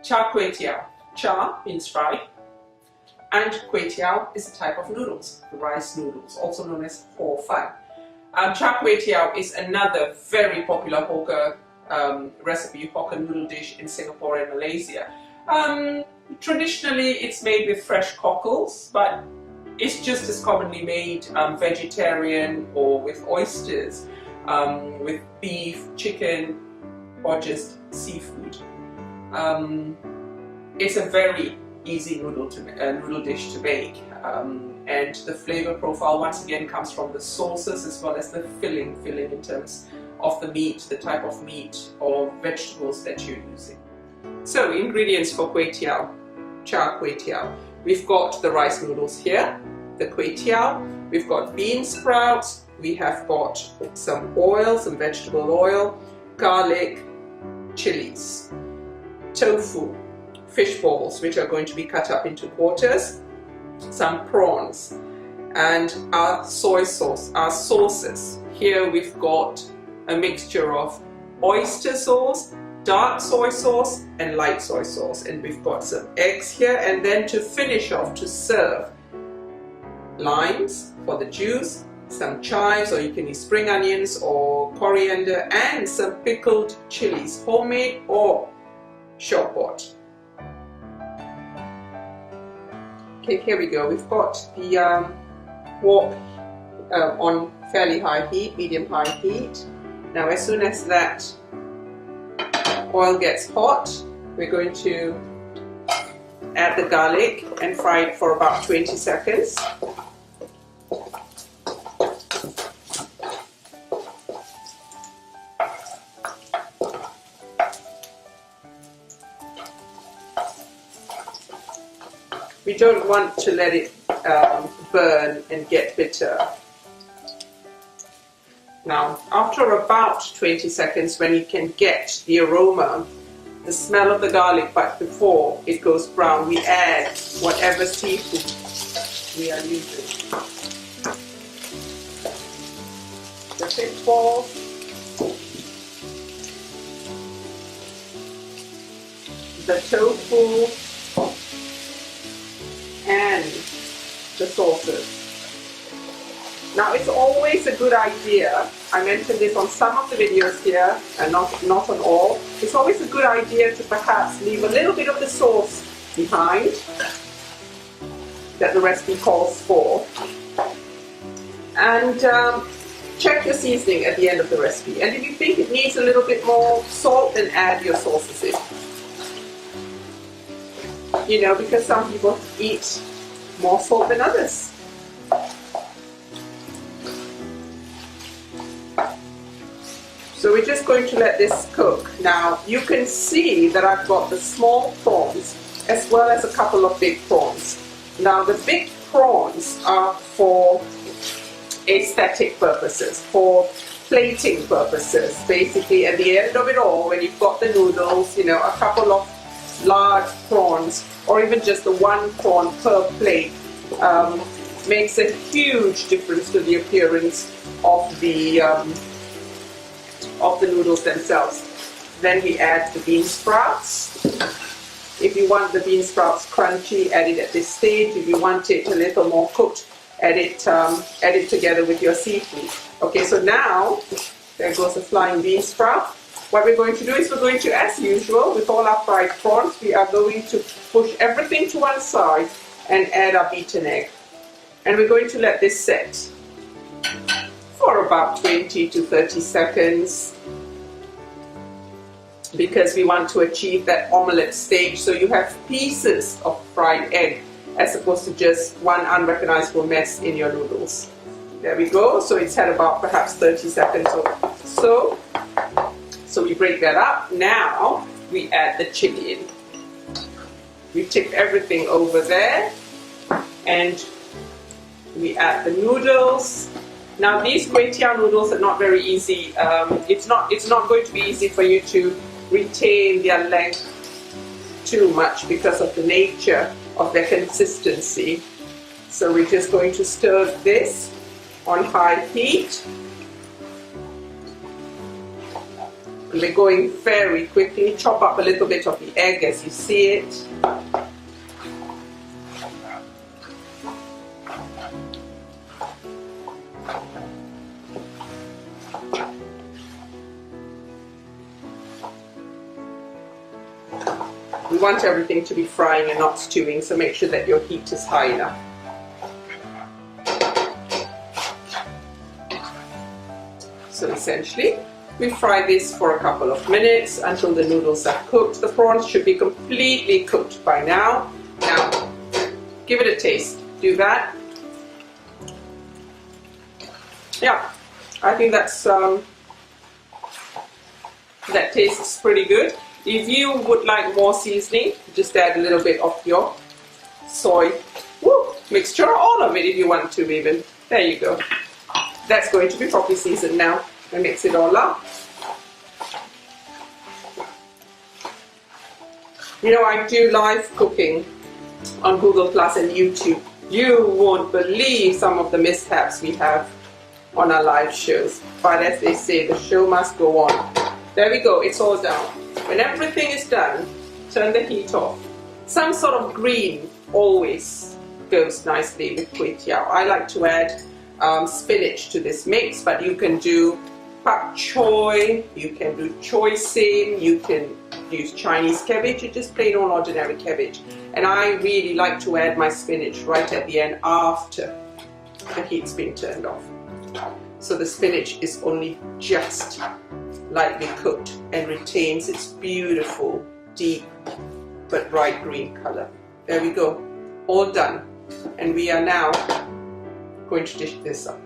Char Kway Teow. Char means fried, and Kway Teow is a type of noodles, rice noodles, also known as hor fun. Char Kway Teow is another very popular hawker recipe, hawker noodle dish in Singapore and Malaysia. Traditionally, it's made with fresh cockles, but it's just as commonly made vegetarian or with oysters, with beef, chicken, or just seafood. It's a very easy noodle dish to make, and the flavor profile once again comes from the sauces as well as the filling in terms of the meat, the type of meat or vegetables that you're using. So ingredients for Kway Teow, Char Kway Teow. We've got the rice noodles here, the Kway Teow, we've got bean sprouts, we have got some oil, some vegetable oil, garlic, chilies, tofu, fish balls which are going to be cut up into quarters, some prawns, and our soy sauce, our sauces. Here we've got a mixture of oyster sauce, dark soy sauce and light soy sauce, and we've got some eggs here, and then to finish off, to serve, limes for the juice, some chives, or you can use spring onions or coriander, and some pickled chilies, homemade or shop-bought. Okay, here we go. We've got the wok on fairly high heat, medium-high heat. Now as soon as that oil gets hot, we're going to add the garlic and fry it for about 20 seconds. We don't want to let it burn and get bitter. Now, after about 20 seconds, when you can get the aroma, the smell of the garlic, but before it goes brown, we add whatever seafood we are using. The fish balls, the tofu, and the sauces. Now it's always a good idea, I mentioned this on some of the videos here and not on all, it's always a good idea to perhaps leave a little bit of the sauce behind that the recipe calls for, and check your seasoning at the end of the recipe, and if you think it needs a little bit more salt, then add your sauces in. You know, because some people eat more salt than others. So we're just going to let this cook. Now you can see that I've got the small prawns as well as a couple of big prawns. Now the big prawns are for aesthetic purposes, for plating purposes. Basically at the end of it all, when you've got the noodles, you know, a couple of large prawns or even just the one prawn per plate makes a huge difference to the appearance of the noodles themselves. Then we add the bean sprouts. If you want the bean sprouts crunchy, add it at this stage. If you want it a little more cooked, add it together with your seafood. Okay, so now there goes the flying bean sprout. What we're going to do is we're going to, as usual, with all our fried prawns, we are going to push everything to one side and add our beaten egg. And we're going to let this set for about 20 to 30 seconds because we want to achieve that omelette stage, so you have pieces of fried egg as opposed to just one unrecognizable mess in your noodles. There we go. So it's had about perhaps 30 seconds or so. So we break that up. Now we add the chili in. We tip everything over there and we add the noodles. Now these Kway Teow noodles are not very easy. It's not going to be easy for you to retain their length too much because of the nature of their consistency. So we're just going to stir this on high heat. We're going very quickly. Chop up a little bit of the egg as you see it. We want everything to be frying and not stewing, so make sure that your heat is high enough. So essentially, we fry this for a couple of minutes until the noodles are cooked. The prawns should be completely cooked by now. Now, give it a taste. Do that. Yeah, I think that tastes pretty good. If you would like more seasoning, just add a little bit of your soy mixture, all of it if you want to even. There you go. That's going to be properly seasoned now. I mix it all up. You know, I do live cooking on Google Plus and YouTube. You won't believe some of the mishaps we have on our live shows. But as they say, the show must go on. There we go, it's all done. When everything is done, turn the heat off. Some sort of green always goes nicely with Kway Teow. I like to add spinach to this mix, but you can do pak choy, you can do choy sim, you can use Chinese cabbage, or just plain old ordinary cabbage. And I really like to add my spinach right at the end after the heat's been turned off. So the spinach is only just lightly cooked and retains its beautiful, deep but bright green color. There we go, all done. And we are now going to dish this up.